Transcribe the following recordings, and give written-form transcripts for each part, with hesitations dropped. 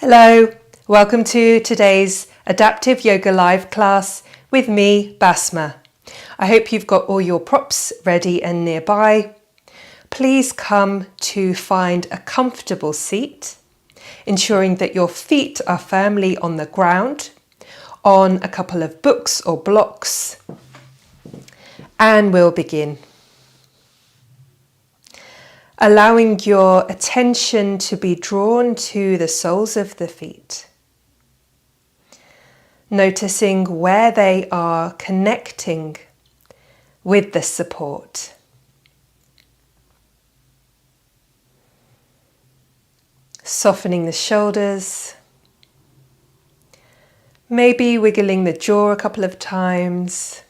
Hello, welcome to today's Adaptive Yoga Live class with me, Basma. I hope you've got all your props ready and nearby. Please come to find a comfortable seat, ensuring that your feet are firmly on the ground, on a couple of books or blocks, and we'll begin. Allowing your attention to be drawn to the soles of the feet. Noticing where they are connecting with the support. Softening the shoulders. Maybe wiggling the jaw a couple of times.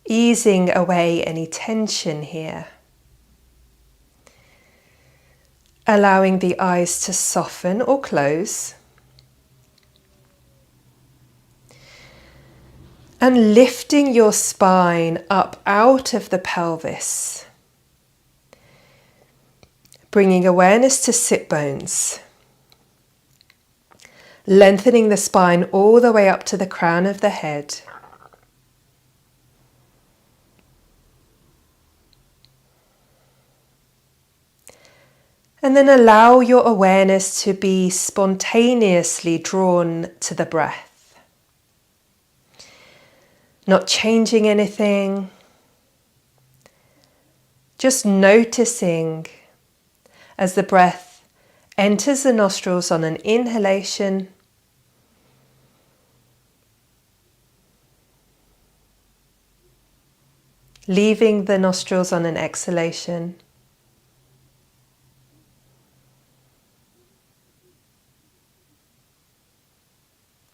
Easing away any tension here. Allowing the eyes to soften or close. And lifting your spine up out of the pelvis. Bringing awareness to sit bones. Lengthening the spine all the way up to the crown of the head. And then allow your awareness to be spontaneously drawn to the breath. Not changing anything. Just noticing as the breath enters the nostrils on an inhalation. Leaving the nostrils on an exhalation.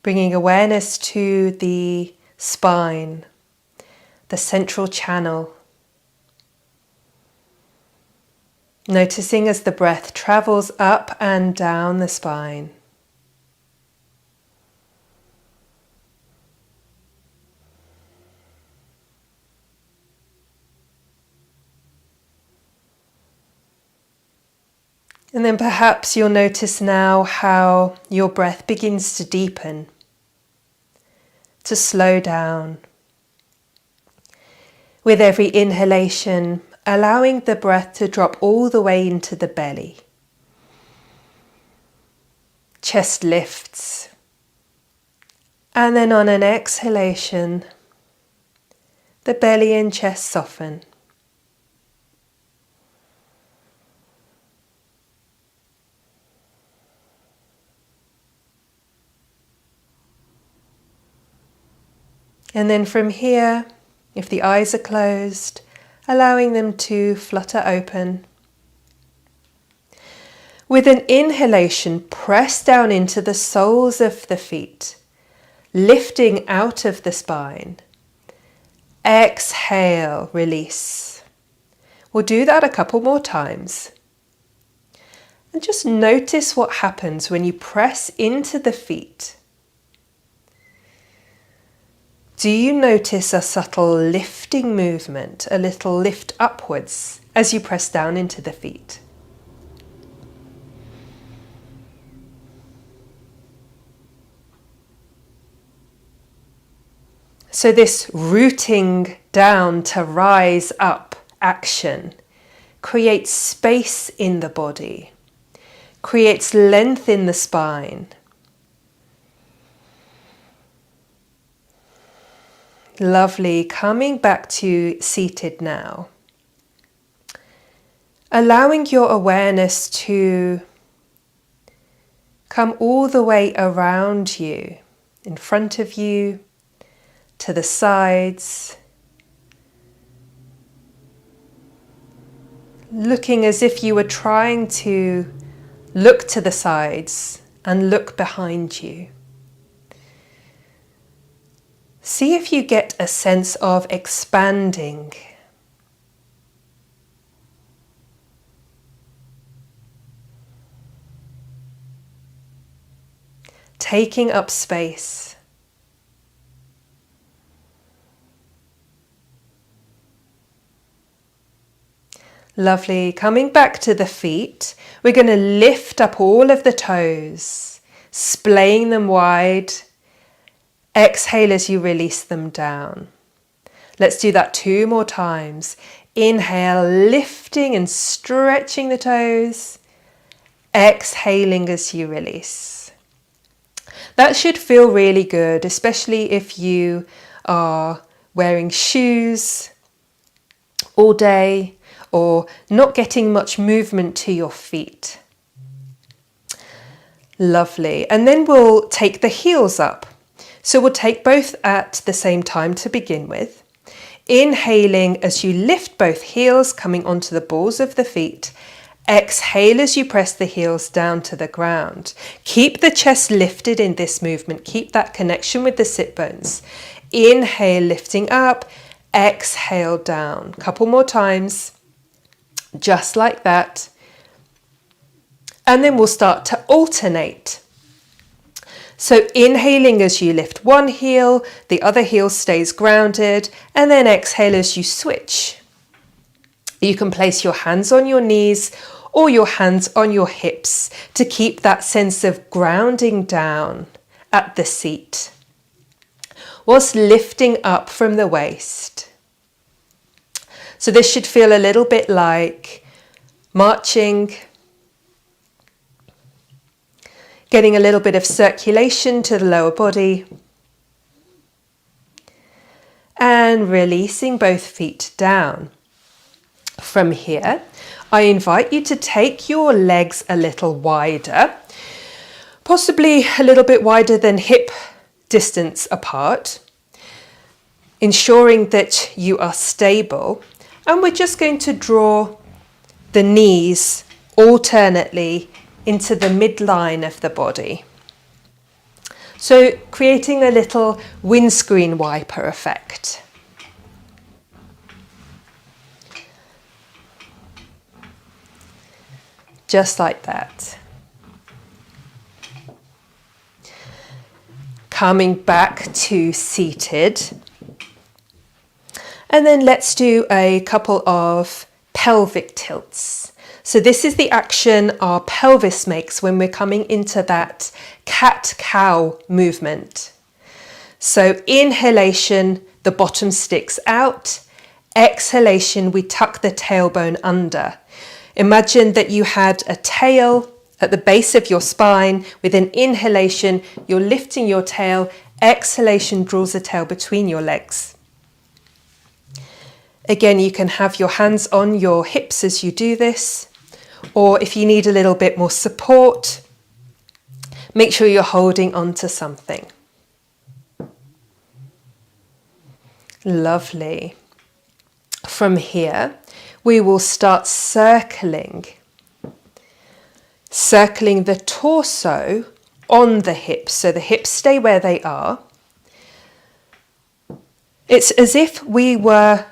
Bringing awareness to the spine, the central channel. Noticing as the breath travels up and down the spine. And then perhaps you'll notice now how your breath begins to deepen, to slow down. With every inhalation, allowing the breath to drop all the way into the belly. Chest lifts. And then on an exhalation, the belly and chest soften. And then from here, if the eyes are closed, allowing them to flutter open. With an inhalation, press down into the soles of the feet, lifting out of the spine. Exhale, release. We'll do that a couple more times. And just notice what happens when you press into the feet. Do you notice a subtle lifting movement, a little lift upwards as you press down into the feet? So this rooting down to rise up action creates space in the body, creates length in the spine. Lovely, coming back to seated now. Allowing your awareness to come all the way around you, in front of you, to the sides. Looking as if you were trying to look to the sides and look behind you. See if you get a sense of expanding. Taking up space. Lovely. Coming back to the feet, we're going to lift up all of the toes, splaying them wide. Exhale as you release them down. Let's do that 2 more times. Inhale, lifting and stretching the toes. Exhaling as you release. That should feel really good, especially if you are wearing shoes all day or not getting much movement to your feet. Lovely. And then we'll take the heels up. So we'll take both at the same time to begin with. Inhaling as you lift both heels, coming onto the balls of the feet. Exhale as you press the heels down to the ground. Keep the chest lifted in this movement. Keep that connection with the sit bones. Inhale, lifting up. Exhale down. Couple more times. Just like that. And then we'll start to alternate. So inhaling as you lift one heel, the other heel stays grounded, and then exhale as you switch. You can place your hands on your knees or your hands on your hips to keep that sense of grounding down at the seat, whilst lifting up from the waist. So this should feel a little bit like marching, getting a little bit of circulation to the lower body, and releasing both feet down. From here, I invite you to take your legs a little wider, possibly a little bit wider than hip distance apart, ensuring that you are stable. And we're just going to draw the knees alternately into the midline of the body. So creating a little windscreen wiper effect. Just like that. Coming back to seated. And then let's do a couple of pelvic tilts. So this is the action our pelvis makes when we're coming into that cat-cow movement. So inhalation, the bottom sticks out. Exhalation, we tuck the tailbone under. Imagine that you had a tail at the base of your spine. With an inhalation, you're lifting your tail. Exhalation draws the tail between your legs. Again, you can have your hands on your hips as you do this, or if you need a little bit more support, make sure you're holding on to something. Lovely. From here, we will start circling the torso on the hips, so the hips stay where they are. It's as if we were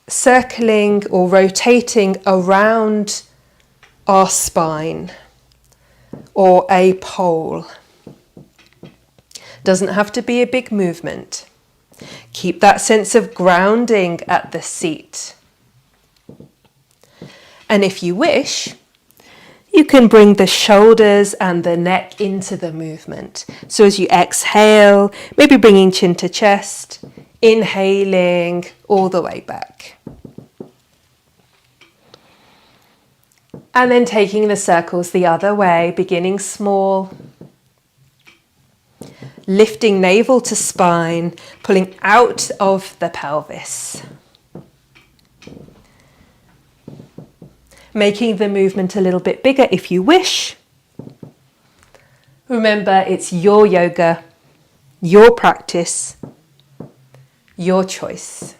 circling or rotating around our spine or a pole. Doesn't have to be a big movement. Keep that sense of grounding at the seat. And if you wish, you can bring the shoulders and the neck into the movement. So as you exhale, maybe bringing chin to chest, inhaling all the way back. And then taking the circles the other way, beginning small. Lifting navel to spine, pulling out of the pelvis. Making the movement a little bit bigger if you wish. Remember, it's your yoga, your practice, your choice.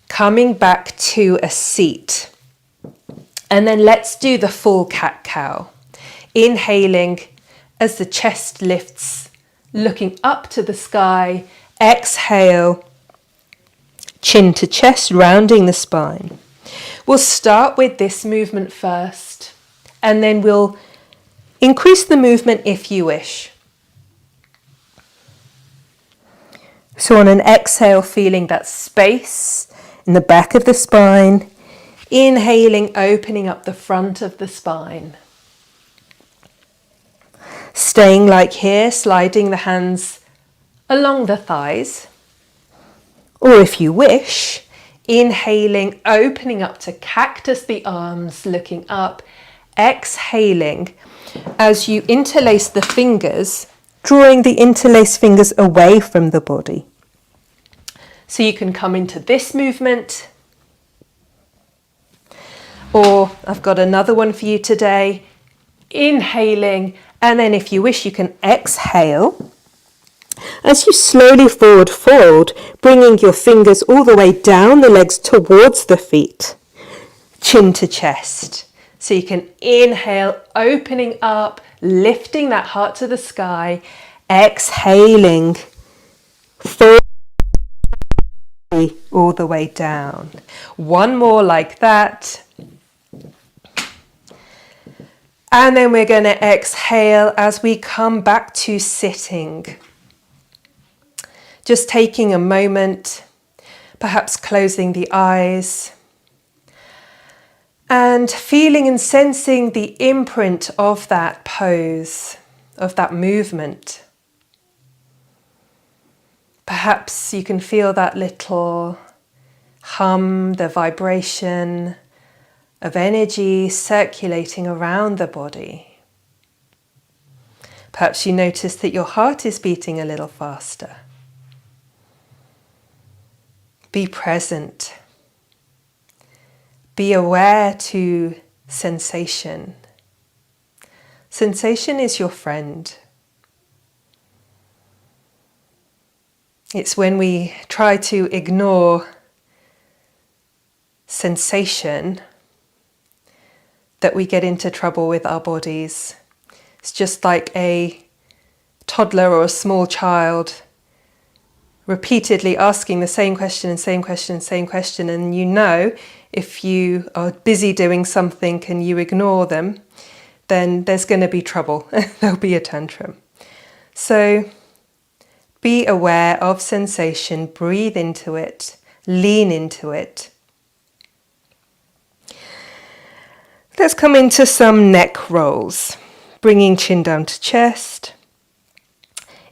Coming back to a seat. And then let's do the full cat-cow. Inhaling as the chest lifts, looking up to the sky. Exhale, chin to chest, rounding the spine. We'll start with this movement first, and then we'll increase the movement if you wish. So on an exhale, feeling that space in the back of the spine. Inhaling, opening up the front of the spine. Staying like here, sliding the hands along the thighs. Or if you wish, inhaling, opening up to cactus the arms, looking up. Exhaling as you interlace the fingers, drawing the interlaced fingers away from the body. So you can come into this movement. Or I've got another one for you today. Inhaling, and then if you wish, you can exhale. As you slowly forward fold, bringing your fingers all the way down the legs towards the feet, chin to chest. So you can inhale, opening up, lifting that heart to the sky, exhaling, forward all the way down. One more like that. And then we're going to exhale as we come back to sitting. Just taking a moment, perhaps closing the eyes, and feeling and sensing the imprint of that pose, of that movement. Perhaps you can feel that little hum, the vibration of energy circulating around the body. Perhaps you notice that your heart is beating a little faster. Be present. Be aware to sensation. Sensation is your friend. It's when we try to ignore sensation that we get into trouble with our bodies. It's just like a toddler or a small child repeatedly asking the same question, and you know if you are busy doing something and you ignore them, then there's going to be trouble. There'll be a tantrum. So be aware of sensation, breathe into it, lean into it. Let's come into some neck rolls, bringing chin down to chest.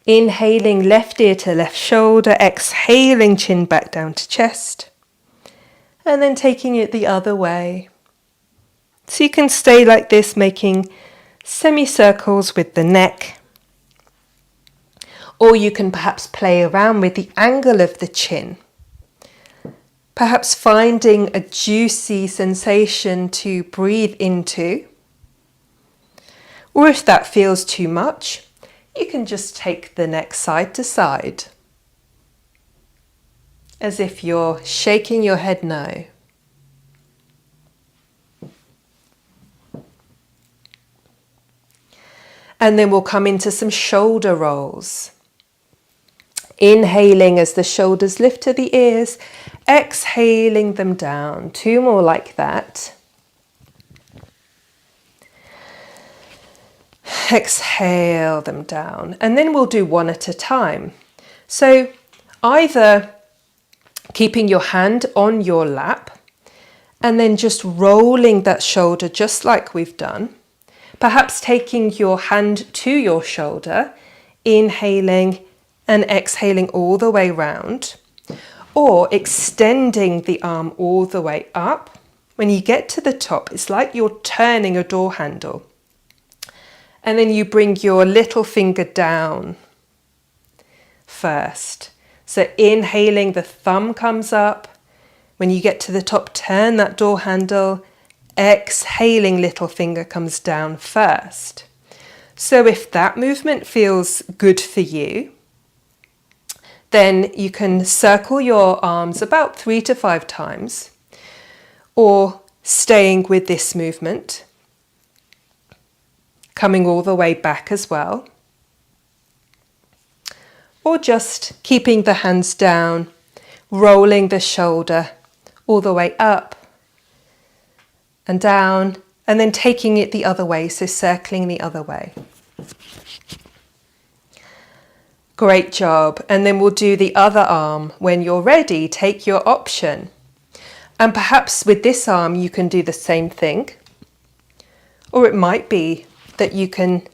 Inhaling left ear to left shoulder, exhaling chin back down to chest. And then taking it the other way. So you can stay like this, making semicircles with the neck. Or you can perhaps play around with the angle of the chin. Perhaps finding a juicy sensation to breathe into. Or if that feels too much, you can just take the neck side to side, as if you're shaking your head no. And then we'll come into some shoulder rolls. Inhaling as the shoulders lift to the ears, exhaling them down. 2 more like that. Exhale them down, and then we'll do one at a time. So either keeping your hand on your lap and then just rolling that shoulder just like we've done. Perhaps taking your hand to your shoulder, inhaling and exhaling all the way round, or extending the arm all the way up. When you get to the top, it's like you're turning a door handle. And then you bring your little finger down first. So inhaling, the thumb comes up. When you get to the top, turn that door handle. Exhaling, little finger comes down first. So if that movement feels good for you, then you can circle your arms about 3 to 5 times, or staying with this movement, coming all the way back as well, or just keeping the hands down, rolling the shoulder all the way up and down, and then taking it the other way, so circling the other way. Great job. And then we'll do the other arm. When you're ready, take your option. And perhaps with this arm you can do the same thing. Or it might be that you can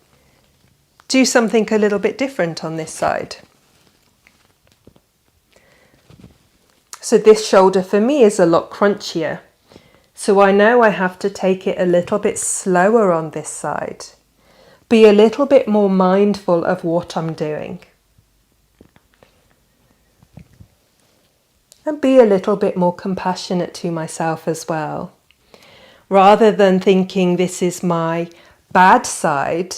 do something a little bit different on this side. So this shoulder for me is a lot crunchier. So I know I have to take it a little bit slower on this side. Be a little bit more mindful of what I'm doing. And be a little bit more compassionate to myself as well. Rather than thinking this is my bad side,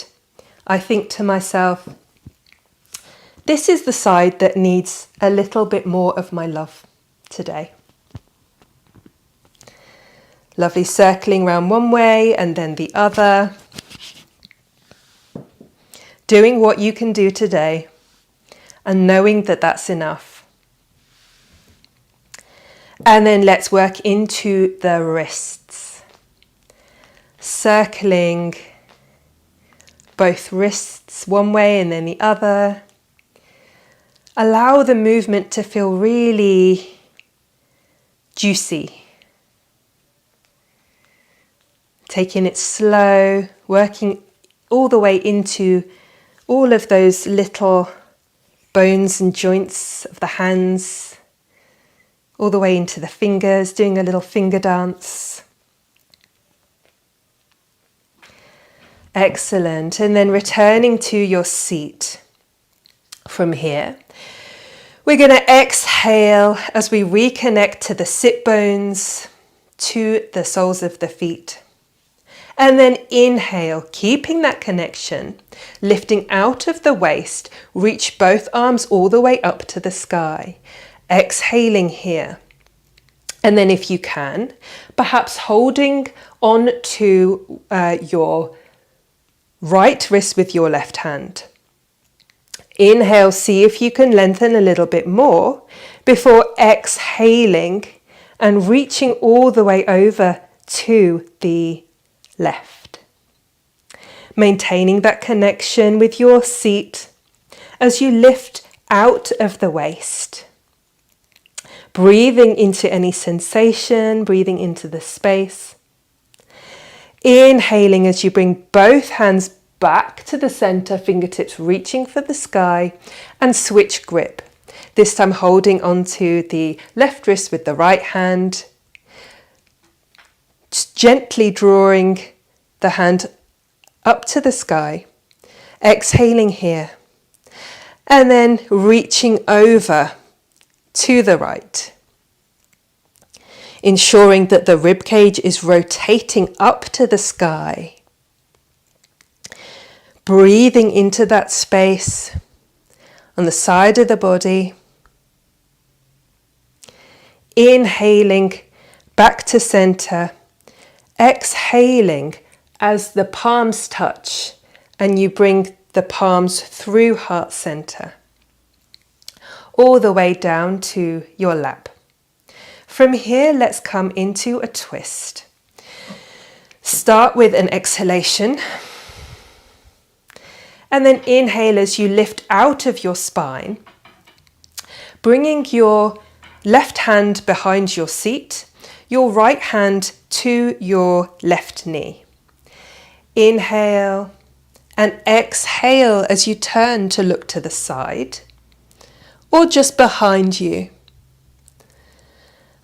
I think to myself, this is the side that needs a little bit more of my love today. Lovely, circling around one way and then the other. Doing what you can do today and knowing that that's enough. And then let's work into the wrists. Circling both wrists one way and then the other. Allow the movement to feel really juicy. Taking it slow, working all the way into all of those little bones and joints of the hands, all the way into the fingers, doing a little finger dance. Excellent. And then returning to your seat from here. We're going to exhale as we reconnect to the sit bones, to the soles of the feet. And then inhale, keeping that connection, lifting out of the waist, reach both arms all the way up to the sky. Exhaling here. And then if you can, perhaps holding on to your right wrist with your left hand. Inhale, see if you can lengthen a little bit more before exhaling and reaching all the way over to the left. Maintaining that connection with your seat as you lift out of the waist. Breathing into any sensation, breathing into the space. Inhaling as you bring both hands back to the center, fingertips reaching for the sky, and switch grip. This time holding onto the left wrist with the right hand. Just gently drawing the hand up to the sky. Exhaling here. And then reaching over to the right. Ensuring that the rib cage is rotating up to the sky. Breathing into that space on the side of the body. Inhaling back to center. Exhaling as the palms touch and you bring the palms through heart center. All the way down to your lap. From here, let's come into a twist. Start with an exhalation. And then inhale as you lift out of your spine, bringing your left hand behind your seat, your right hand to your left knee. Inhale and exhale as you turn to look to the side or just behind you.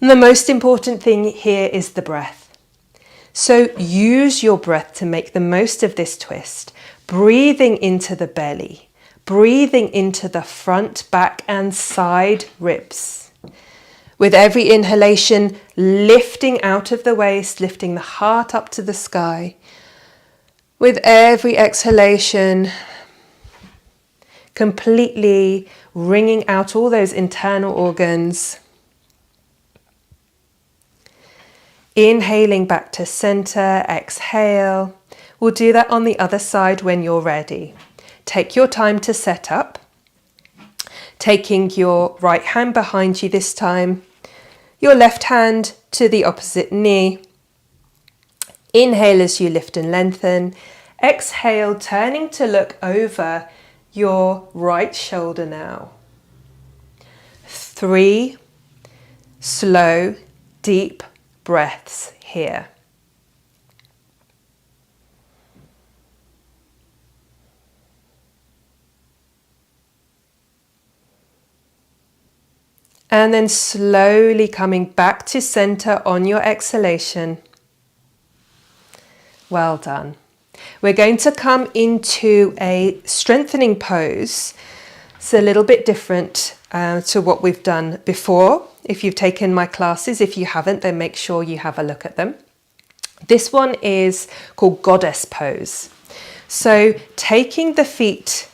And the most important thing here is the breath. So use your breath to make the most of this twist. Breathing into the belly, breathing into the front, back and side ribs. With every inhalation, lifting out of the waist, lifting the heart up to the sky. With every exhalation, completely wringing out all those internal organs. Inhaling back to center, exhale. We'll do that on the other side when you're ready. Take your time to set up. Taking your right hand behind you this time. Your left hand to the opposite knee. Inhale as you lift and lengthen. Exhale, turning to look over your right shoulder now. 3 slow, deep breaths here. And then slowly coming back to center on your exhalation. Well done. We're going to come into a strengthening pose. It's a little bit different to what we've done before. If you've taken my classes, if you haven't, then make sure you have a look at them. This one is called Goddess Pose. So taking the feet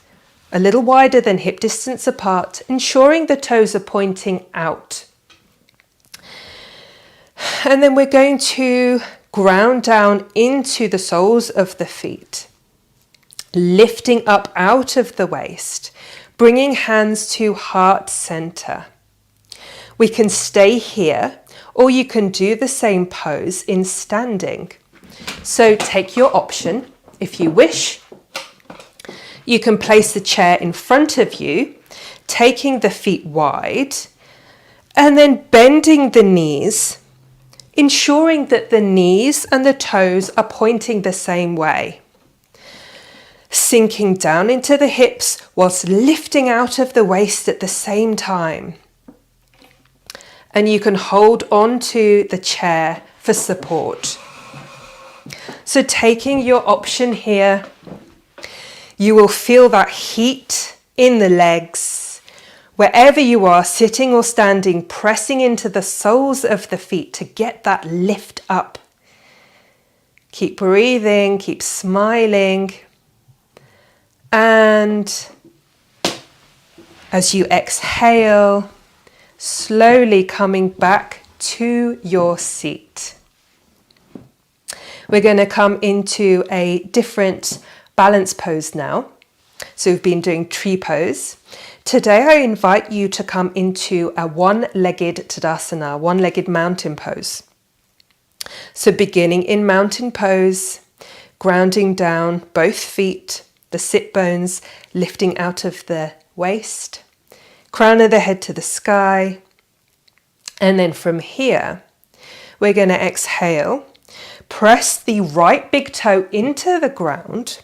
a little wider than hip distance apart, ensuring the toes are pointing out. And then we're going to ground down into the soles of the feet, lifting up out of the waist, bringing hands to heart center. We can stay here, or you can do the same pose in standing. So take your option. If you wish, you can place the chair in front of you, taking the feet wide, and then bending the knees, ensuring that the knees and the toes are pointing the same way. Sinking down into the hips whilst lifting out of the waist at the same time. And you can hold on to the chair for support. So taking your option here, you will feel that heat in the legs. Wherever you are, sitting or standing, pressing into the soles of the feet to get that lift up. Keep breathing, keep smiling. And as you exhale, slowly coming back to your seat. We're going to come into a different balance pose now. So we've been doing tree pose. Today I invite you to come into a one-legged Tadasana, one-legged mountain pose. So beginning in mountain pose, grounding down both feet, the sit bones lifting out of the waist, crown of the head to the sky. And then from here, we're going to exhale, press the right big toe into the ground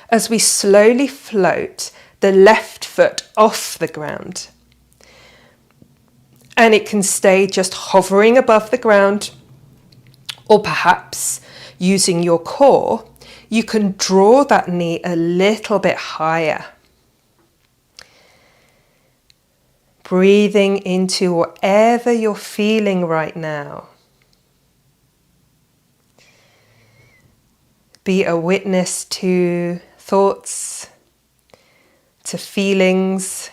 as we slowly float the left foot off the ground. And it can stay just hovering above the ground, or perhaps using your core, you can draw that knee a little bit higher. Breathing into whatever you're feeling right now. Be a witness to thoughts, to feelings.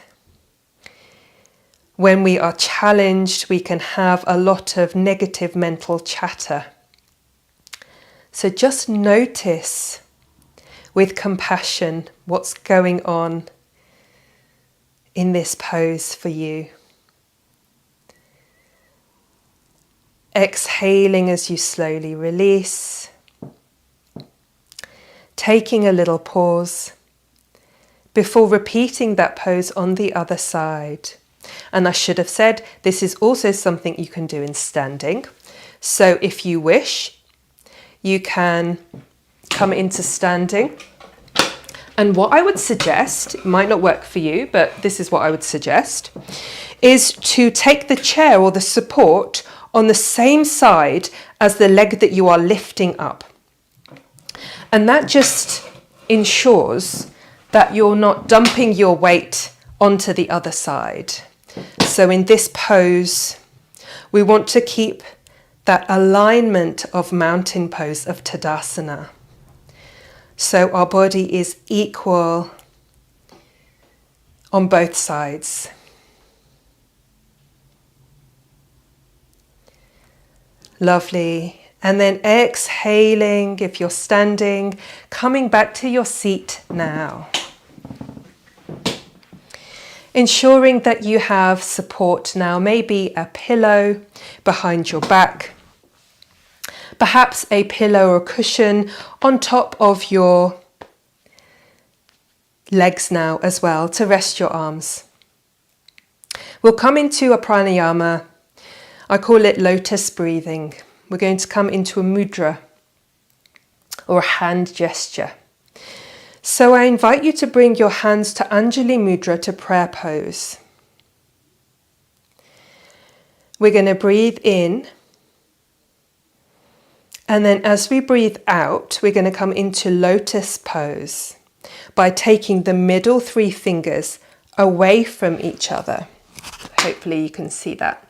When we are challenged, we can have a lot of negative mental chatter. So just notice with compassion what's going on in this pose for you. Exhaling as you slowly release. Taking a little pause before repeating that pose on the other side. And I should have said, this is also something you can do in standing. So if you wish, you can come into standing. And what I would suggest, it might not work for you, but this is what I would suggest, is to take the chair or the support on the same side as the leg that you are lifting up. And that just ensures that you're not dumping your weight onto the other side. So in this pose, we want to keep that alignment of mountain pose of Tadasana. So our body is equal on both sides. Lovely. And then exhaling, if you're standing, coming back to your seat now. Ensuring that you have support now, maybe a pillow behind your back, perhaps a pillow or cushion on top of your legs now as well to rest your arms. We'll come into a pranayama. I call it lotus breathing. We're going to come into a mudra or a hand gesture. So I invite you to bring your hands to Anjali Mudra, to prayer pose. We're going to breathe in, and then as we breathe out, we're going to come into Lotus Pose by taking the middle 3 fingers away from each other. Hopefully you can see that.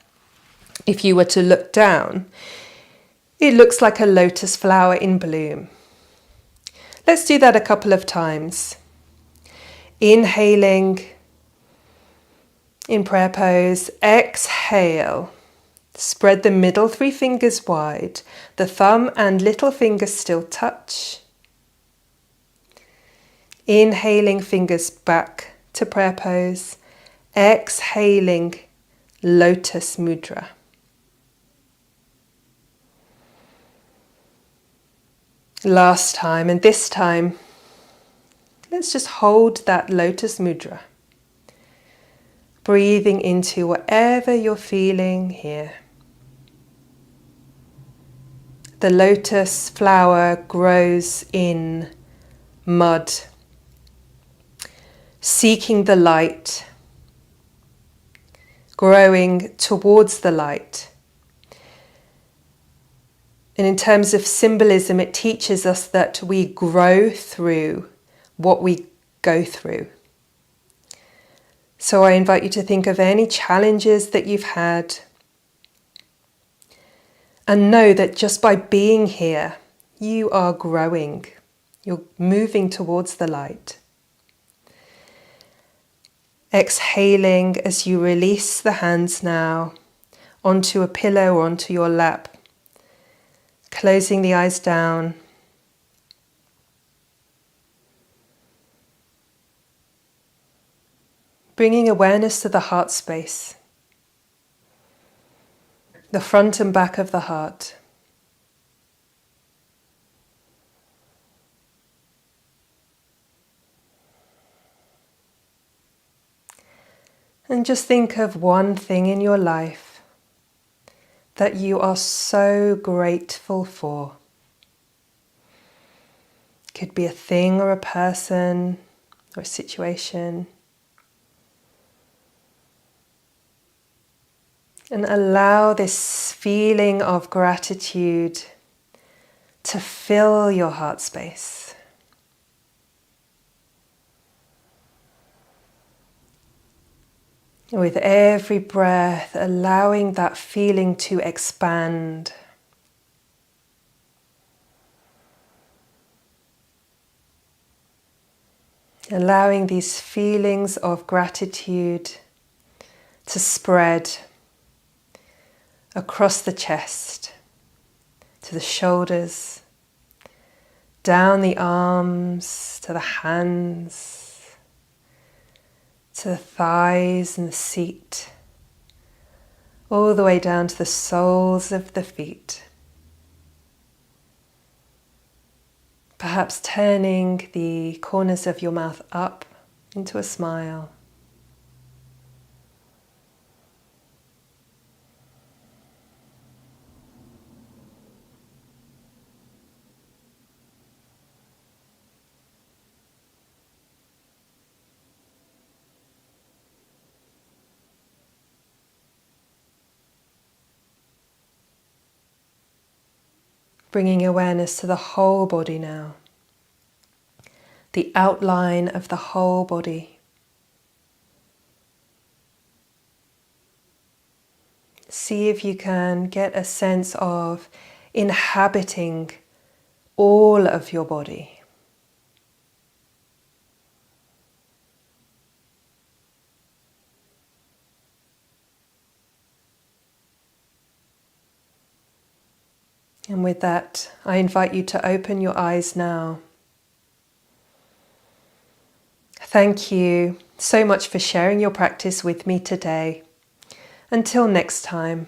If you were to look down, it looks like a lotus flower in bloom. Let's do that a couple of times. Inhaling in prayer pose, exhale. Spread the middle 3 fingers wide. The thumb and little finger still touch. Inhaling, fingers back to prayer pose. Exhaling, Lotus Mudra. Last time, and this time, let's just hold that Lotus Mudra. Breathing into whatever you're feeling here. The lotus flower grows in mud, seeking the light, growing towards the light. And in terms of symbolism, it teaches us that we grow through what we go through. So I invite you to think of any challenges that you've had, and know that just by being here, you are growing. You're moving towards the light. Exhaling as you release the hands now onto a pillow or onto your lap. Closing the eyes down. Bringing awareness to the heart space. The front and back of the heart. And just think of one thing in your life that you are so grateful for. It could be a thing or a person or a situation. And allow this feeling of gratitude to fill your heart space. With every breath, allowing that feeling to expand. Allowing these feelings of gratitude to spread across the chest, to the shoulders, down the arms, to the hands, to the thighs and the seat, all the way down to the soles of the feet. Perhaps turning the corners of your mouth up into a smile. Bringing awareness to the whole body now, the outline of the whole body. See if you can get a sense of inhabiting all of your body. And with that, I invite you to open your eyes now. Thank you so much for sharing your practice with me today. Until next time.